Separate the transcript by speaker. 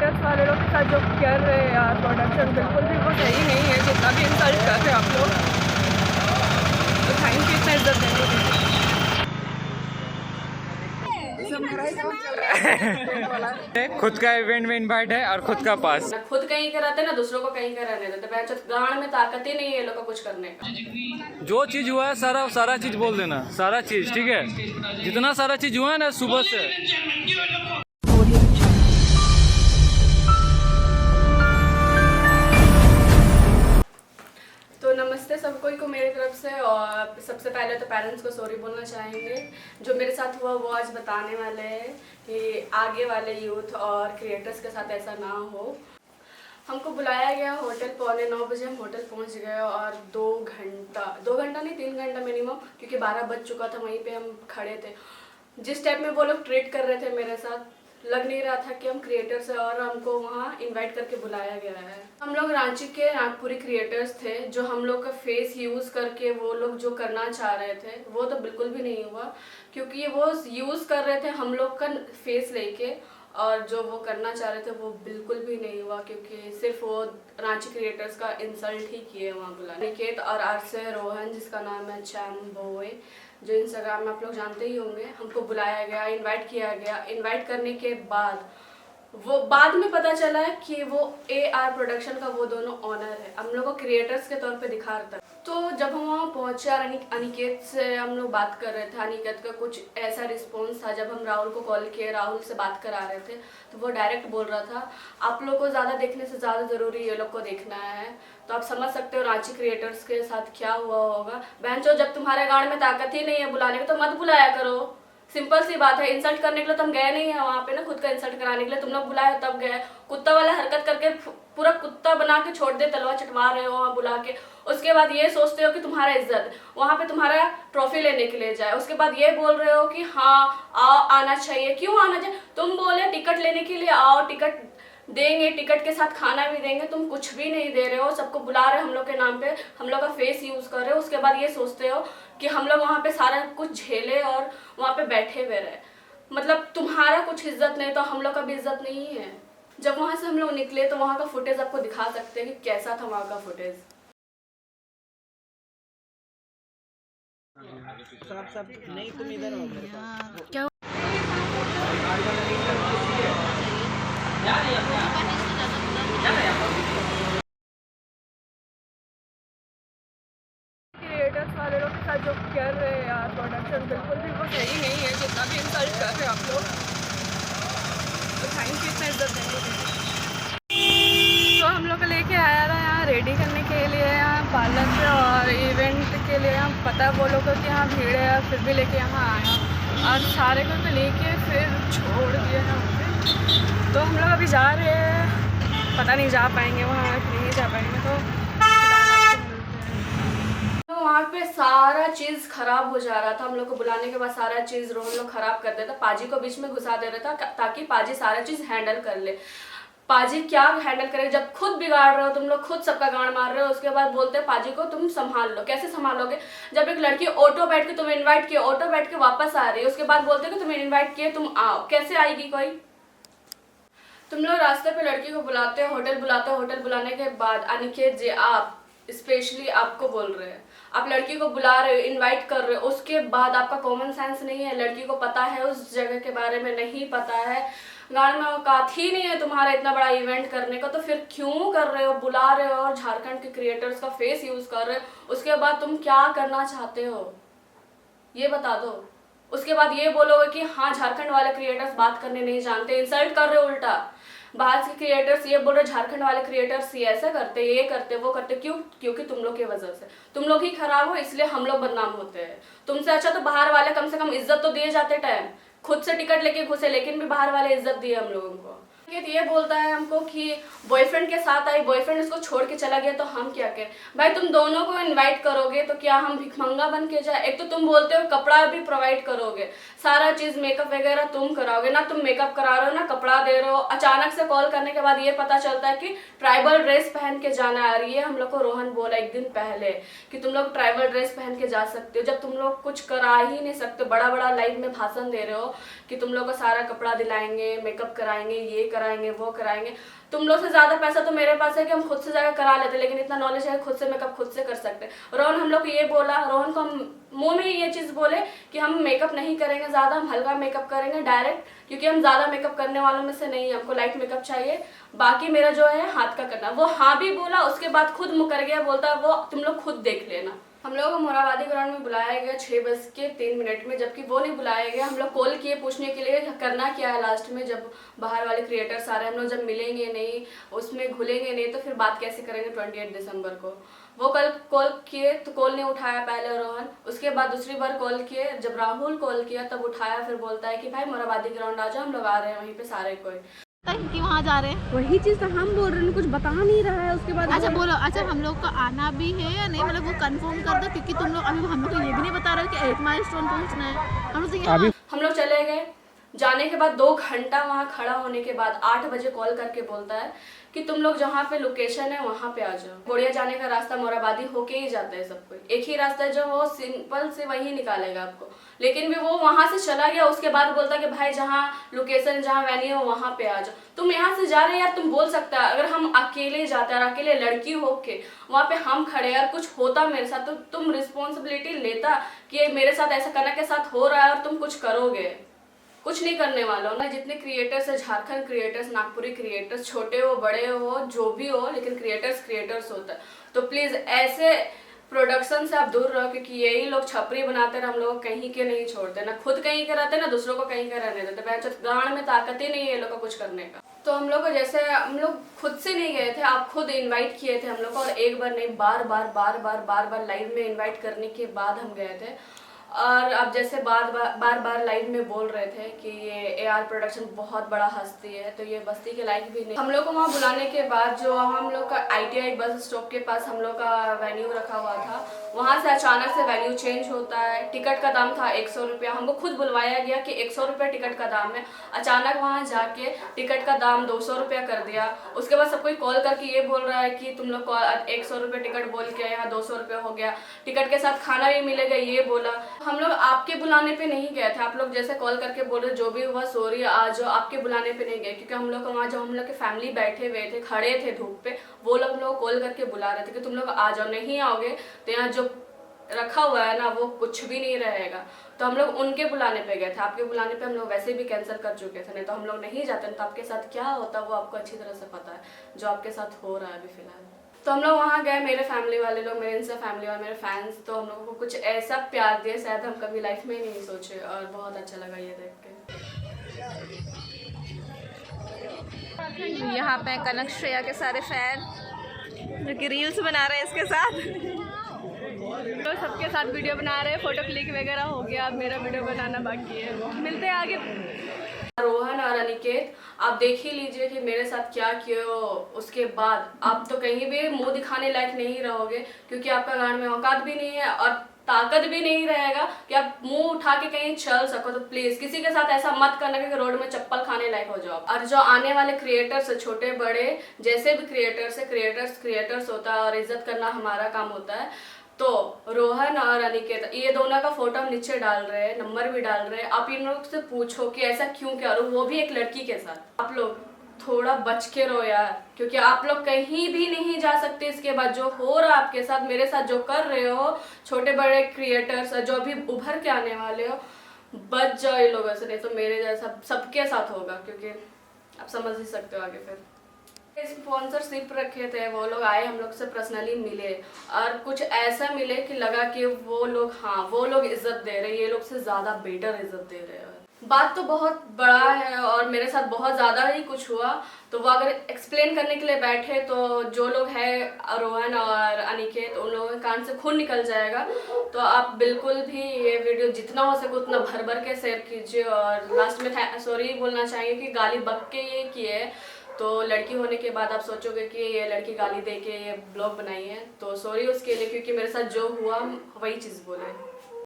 Speaker 1: Creators वाले लोग के साथ जो कर रहे हैं यार प्रोडक्शन बिल्कुल भी वो सही नहीं है, जितना भी इंसल्ट कर रहे हैं आप लोग, तो थैंक यू इतना इज्जत देने के लिए।
Speaker 2: खुद का इवेंट में इनवाइट है और खुद का पास।
Speaker 3: खुद कहीं कराते ना दूसरों को कहीं कराने देते। गांड में ताकत ही नहीं है ये लोग का कुछ करने का।
Speaker 2: जो चीज हुआ है सारा चीज बोल देना, सारा चीज ठीक है, जितना सारा चीज हुआ है ना सुबह से।
Speaker 3: तो नमस्ते सबको को मेरी तरफ से, और सबसे पहले तो पेरेंट्स को सॉरी बोलना चाहेंगे। जो मेरे साथ हुआ वो आज बताने वाले हैं कि आगे वाले यूथ और क्रिएटर्स के साथ ऐसा ना हो। हमको बुलाया गया होटल, 8:45 बजे हम होटल पहुंच गए और 2 घंटा नहीं 3 घंटा मिनिमम, क्योंकि 12 बज चुका था, वहीं पे हम खड़े थे। जिस टाइप में वो लोग ट्रीट कर रहे थे मेरे साथ, लग नहीं रहा था कि हम क्रिएटर्स हैं और हमको वहाँ इनवाइट करके बुलाया गया है। हम लोग रांची के नागपुरी क्रिएटर्स थे, जो हम लोग का फेस यूज़ करके वो लोग जो करना चाह रहे थे वो तो बिल्कुल भी नहीं हुआ, क्योंकि वो यूज़ कर रहे थे हम लोग का फेस लेके, और जो वो करना चाह रहे थे वो बिल्कुल भी नहीं हुआ, क्योंकि सिर्फ वो रांची क्रिएटर्स का इंसल्ट ही किए वहाँ बुलाने। निकेत और आरसे रोहन, जिसका नाम है चैम बोए, जो इंस्टाग्राम में आप लोग जानते ही होंगे, हमको बुलाया गया, इनवाइट किया गया। इनवाइट करने के बाद वो बाद में पता चला है कि वो AR प्रोडक्शन का वो दोनों ऑनर है, हम लोग को क्रिएटर्स के तौर पे दिखा रहा था। तो जब हम वहाँ पहुँचे और अनिकेत से हम लोग बात कर रहे थे, अनिकेत का कुछ ऐसा रिस्पॉन्स था। जब हम राहुल को कॉल किए, राहुल से बात करा रहे थे, तो वो डायरेक्ट बोल रहा था आप लोग को ज़्यादा देखने से ज़्यादा ज़रूरी ये लोग को देखना है। तो आप समझ सकते हो रांची क्रिएटर्स के साथ क्या हुआ होगा। बहनचोद, जब तुम्हारे गांड में ताकत ही नहीं है बुलाने की तो मत बुलाया करो। सिंपल सी बात है। इंसल्ट करने के लिए तो हम गए नहीं है वहाँ पे ना, खुद का इंसल्ट कराने के लिए तुम लोग बुलाए तब गए। कुत्ता वाला हरकत करके पूरा कुत्ता बना के छोड़ दे, तलवार चटवा रहे हो वहाँ बुला के। उसके बाद ये सोचते हो कि तुम्हारा इज्जत वहाँ पे तुम्हारा ट्रॉफी लेने के लिए जाए। उसके बाद ये बोल रहे हो कि हाँ आओ, आना चाहिए। क्यों आना चाहिए? तुम बोले टिकट लेने के लिए आओ, टिकट देंगे, टिकट के साथ खाना भी देंगे। तुम कुछ भी नहीं दे रहे हो, सबको बुला रहे हो हम लोग के नाम पे, हम लोग का फेस यूज कर रहे हो। उसके बाद ये सोचते हो कि हम लोग वहाँ पे सारा कुछ झेले और वहाँ पे बैठे हुए रहे। मतलब तुम्हारा कुछ इज्जत नहीं तो हम लोग का भी इज्जत नहीं है। जब वहाँ से हम लोग निकले तो वहाँ का फुटेज आपको दिखा सकते हैं कि कैसा था वहाँ का फुटेज।
Speaker 4: सब नहीं, तुम इधर हो मेरे पास।
Speaker 3: क्या
Speaker 1: क्रिएटर्स वाले लोग के साथ जो कर रहे हैं यार प्रोडक्शन बिल्कुल भी वो सही नहीं है, जितना भी इंसल्ट कर रहे हैं आप लोग, तो थैंक यू इतना इज्जत देने के लिए। तो हम लोग को लेके आया था यहाँ रेडी करने के लिए, यहाँ पार्लर पे और इवेंट के लिए। यहाँ पता वो लोगों की यहाँ भीड़ है, फिर भी लेके यहाँ आया और सारे को तो लेके फिर छोड़ दिया यहाँ पे। तो हम लोग अभी जा रहे हैं, पता नहीं जा पाएंगे वहाँ कि नहीं जा पाएंगे। तो
Speaker 3: वहाँ पे सारा चीज़ खराब हो जा रहा था। हम लोग को बुलाने के बाद सारा चीज़ रोहन लोग खराब कर देता, पाजी को बीच में घुसा दे रहा था ताकि पाजी सारा चीज़ हैंडल कर ले। पाजी क्या हैंडल करे जब खुद बिगाड़ रहे हो तुम लोग, खुद सबका गांड मार रहे हो। उसके बाद बोलते हैं पाजी को तुम संभाल लो। कैसे संभालोगे जब एक लड़की ऑटो बैठ के तुम्हें इन्वाइट किया, ऑटो बैठ के वापस आ रही है, उसके बाद बोलते कि तुम्हें इन्वाइट किए तुम आओ, कैसे आएगी कोई? तुम लोग रास्ते पे लड़की को बुलाते हो, होटल बुलाते हो, होटल बुलाने के बाद अनिकेत जी आप स्पेशली आपको बोल रहे हैं, आप लड़की को बुला रहे हो, इनवाइट कर रहे हो, उसके बाद आपका कॉमन सेंस नहीं है, लड़की को पता है उस जगह के बारे में नहीं पता है, गांड में औकात ही नहीं है तुम्हारा इतना बड़ा इवेंट करने का, तो फिर क्यों कर रहे हो, बुला रहे हो और झारखंड के क्रिएटर्स का फेस यूज कर रहे हो। उसके बाद तुम क्या करना चाहते हो ये बता दो। उसके बाद ये बोलोगे कि हाँ झारखंड वाले क्रिएटर्स बात करने नहीं जानते, इंसल्ट कर रहे हो उल्टा। बाहर के क्रिएटर्स ये बोल रहे झारखंड वाले क्रिएटर्स ये ऐसा करते, ये करते, वो करते। क्यों? क्योंकि तुम लोग की वजह से तुम लोग ही खराब हो, इसलिए हम लोग बदनाम होते हैं। तुमसे अच्छा तो बाहर वाले कम से कम इज्जत तो दिए जाते टाइम, खुद से टिकट लेके घुसे, लेकिन भी बाहर वाले इज्जत दिए हम लोगों को। ये बोलता है हमको कि बॉयफ्रेंड के साथ आई, बॉयफ्रेंड उसको छोड़ के चला गया तो हम क्या करें? भाई तुम दोनों को इनवाइट करोगे तो क्या हम भिखमंगा बन के जाए? एक तो तुम बोलते हो कपड़ा भी प्रोवाइड करोगे, सारा चीज मेकअप वगैरह तुम कराओगे ना, तुम मेकअप करा रहे हो ना कपड़ा दे रहे हो। अचानक से कॉल करने के बाद ये पता चलता है कि ट्राइबल ड्रेस पहन के जाना है। ये हम लोग को रोहन बोला एक दिन पहले कि तुम लोग ट्राइबल ड्रेस पहन के जा सकते हो, जब तुम लोग कुछ करा ही नहीं सकते। बड़ा बड़ा लाइव में भाषण दे रहे हो कि तुम लोग को सारा कपड़ा दिलाएंगे, मेकअप कराएंगे, ये कराएंगे, वो कराएंगे। तुम लोग से ज़्यादा पैसा तो मेरे पास है कि हम खुद से जाकर करा लेते, लेकिन इतना नॉलेज है खुद से मेकअप खुद से कर सकते। रोहन हम लोग को ये बोला, रोहन को हम मुंह में ये चीज़ बोले कि हम मेकअप नहीं करेंगे ज़्यादा, हम हल्का मेकअप करेंगे डायरेक्ट, क्योंकि हम ज़्यादा मेकअप करने वालों में से नहीं है, हमको लाइट मेकअप चाहिए। बाकी मेरा जो है हाथ का करना। वो हाँ भी बोला, उसके बाद खुद मुकर गया, बोलता वो तुम लोग खुद देख लेना। हम लोग को मोराबादी ग्राउंड में बुलाया गया 6:03 में, जबकि वो नहीं बुलाया गया। हम लोग कॉल किए पूछने के लिए करना क्या है लास्ट में, जब बाहर वाले क्रिएटर्स आ रहे हैं, हम लोग जब मिलेंगे नहीं, उसमें घुलेंगे नहीं, तो फिर बात कैसे करेंगे 28 दिसंबर को। वो कल कॉल किए तो कॉल नहीं उठाया पहले रोहन, उसके बाद दूसरी बार कॉल किए, जब राहुल कॉल किया तब उठाया, फिर बोलता है कि भाई मोराबादी ग्राउंड आ जाओ, हम लोग आ रहे हैं वहीं पे सारे कोई
Speaker 5: कि वहाँ जा रहे हैं।
Speaker 1: वही चीज़ तो हम बोल रहे हैं, कुछ बता नहीं रहा है। उसके बाद
Speaker 5: अच्छा बोलो, अच्छा हम लोग का आना भी है या नहीं, मतलब वो कंफर्म कर दो, क्योंकि तुम लोग अभी हम लोग को ये भी नहीं बता रहे हो कि 8 माइलस्टोन पहुँचना है। हम लोग
Speaker 3: हम लोग चले गए। जाने के बाद 2 घंटा वहाँ खड़ा होने के बाद 8 बजे कॉल करके बोलता है कि तुम लोग जहाँ पे लोकेशन है वहाँ पे आ जाओ। कोड़िया जाने का रास्ता मोराबादी होके ही जाता है सब कोई, एक ही रास्ता है जो वो सिंपल से वही निकालेगा आपको, लेकिन भी वो वहाँ से चला गया। उसके बाद बोलता है कि भाई जहाँ लोकेशन जहाँ वेन्यू है वहाँ पे आ जाओ। तुम यहाँ से जा रहे हैं यार, तुम बोल सकता है अगर हम अकेले जाते हैं, अकेले लड़की होके वहाँ पे हम खड़े यार, कुछ होता मेरे साथ तो तुम रिस्पॉन्सिबिलिटी लेता कि मेरे साथ ऐसा करना के साथ हो रहा है और तुम कुछ करोगे। कुछ नहीं करने वाला हो ना। जितने क्रिएटर्स है, झारखंड क्रिएटर्स, नागपुरी क्रिएटर्स, छोटे हो बड़े हो जो भी हो, लेकिन क्रिएटर्स होता है। तो प्लीज़ ऐसे प्रोडक्शन से आप दूर रहो, क्योंकि यही लोग छपरी बनाते हैं, हम लोग कहीं के नहीं छोड़ते, ना खुद कहीं के रहते ना दूसरों को कहीं का रहने देते। गांड में ताकत ही नहीं है ये लोग को कुछ करने का। तो हम लोग को जैसे हम लोग खुद से नहीं गए थे, आप खुद इनवाइट किए थे हम लोग को, और एक बार नहीं बार लाइव में इन्वाइट करने के बाद हम गए थे। और अब जैसे बार लाइव में बोल रहे थे कि ये AR प्रोडक्शन बहुत बड़ा हस्ती है, तो ये बस्ती के लायक भी नहीं। हम लोग को वहाँ बुलाने के बाद जो हम लोग का ITI बस स्टॉप के पास हम लोग का वेन्यू रखा हुआ था, वहाँ से अचानक से वेन्यू चेंज होता है। टिकट का दाम था 100 रुपया, हमको खुद बुलवाया गया कि 100 रुपया टिकट का दाम है। अचानक वहाँ जाके टिकट का दाम 200 रुपया कर दिया। उसके बाद सब कोई कॉल करके ये बोल रहा है कि तुम लोग 100 रुपये टिकट बोल के यहाँ 200 रुपया हो गया, टिकट के साथ खाना भी मिलेगा, ये बोला। हम लोग आपके बुलाने पे नहीं गए थे, आप लोग जैसे कॉल करके बोल रहे जो भी हुआ सॉरी, आज आपके बुलाने पे नहीं गए, क्योंकि हम लोग वहाँ जो हम लोग के फैमिली बैठे हुए थे, खड़े थे धूप पे, वो लोग कॉल करके बुला रहे थे कि तुम लोग आ जाओ, नहीं आओगे तो यहाँ जो रखा हुआ है ना वो कुछ भी नहीं रहेगा। तो हम लोग उनके बुलाने पे गए थे, आपके बुलाने पे हम लोग वैसे भी कैंसिल कर चुके थे, नहीं तो हम लोग नहीं जाते। तो आपके साथ क्या होता वो आपको अच्छी तरह से पता है, जो आपके साथ हो रहा है अभी फिलहाल। तो हम लोग वहाँ गए, मेरे फैमिली वाले लोग, मेरे इंस्टा फैमिली वाले, मेरे फैंस, तो हम लोगों को कुछ ऐसा प्यार दिया शायद हम कभी लाइफ में ही नहीं सोचे, और बहुत अच्छा लगा ये देख के।
Speaker 1: यहाँ पे कनक श्रेया के सारे फैन जो कि रील्स बना रहे हैं इसके साथ, तो सबके साथ वीडियो बना रहे हैं, फोटो क्लिक वगैरह हो गया, अब मेरा वीडियो बनाना बाकी है। मिलते हैं आगे।
Speaker 3: रोहन और अनिकेत, आप देख ही लीजिए कि मेरे साथ क्या किया। उसके बाद आप तो कहीं भी मुंह दिखाने लायक नहीं रहोगे, क्योंकि आपका गांड में औकात भी नहीं है और ताकत भी नहीं रहेगा कि आप मुंह उठा के कहीं चल सको। तो प्लीज किसी के साथ ऐसा मत करना कि रोड में चप्पल खाने लायक हो जाओ। और जो आने वाले क्रिएटर्स, छोटे बड़े जैसे भी क्रिएटर्स है, क्रिएटर्स होता है और इज्जत करना हमारा काम होता है। तो रोहन और अनिकेत, ये दोनों का फोटो हम नीचे डाल रहे हैं, नंबर भी डाल रहे हैं। आप इन लोग से पूछो कि ऐसा क्यों क्या, वो भी एक लड़की के साथ। आप लोग थोड़ा बच के रहो यार, क्योंकि आप लोग कहीं भी नहीं जा सकते इसके बाद। जो हो रहा है आपके साथ, मेरे साथ जो कर रहे हो, छोटे बड़े क्रिएटर्स जो भी उभर के आने वाले हो, बच जाओ इन लोगों से, नहीं तो मेरे जैसा सबके साथ होगा, क्योंकि आप समझ ही सकते हो आगे। फिर स्पॉन्सरशिप रखे थे, वो लोग आए, हम लोग से पर्सनली मिले, और कुछ ऐसा मिले कि लगा कि वो लोग, हाँ वो लोग इज्जत दे रहे, ये लोग से ज़्यादा बेटर इज्जत दे रहे हैं। बात तो बहुत बड़ा है और मेरे साथ बहुत ज़्यादा ही कुछ हुआ, तो वो अगर एक्सप्लेन करने के लिए बैठे तो जो लोग हैं रोहन और अनिकेत, उन लोगों के कान से खून निकल जाएगा। तो आप बिल्कुल भी ये वीडियो जितना हो सके उतना भर के शेयर कीजिए। और लास्ट में सॉरी बोलना चाहिए कि गाली बक के ये किए, तो लड़की होने के बाद आप सोचोगे कि ये लड़की गाली दे के ये ब्लॉग बनाई है, तो सॉरी उसके लिए, क्योंकि मेरे साथ जो हुआ वही चीज़ बोले।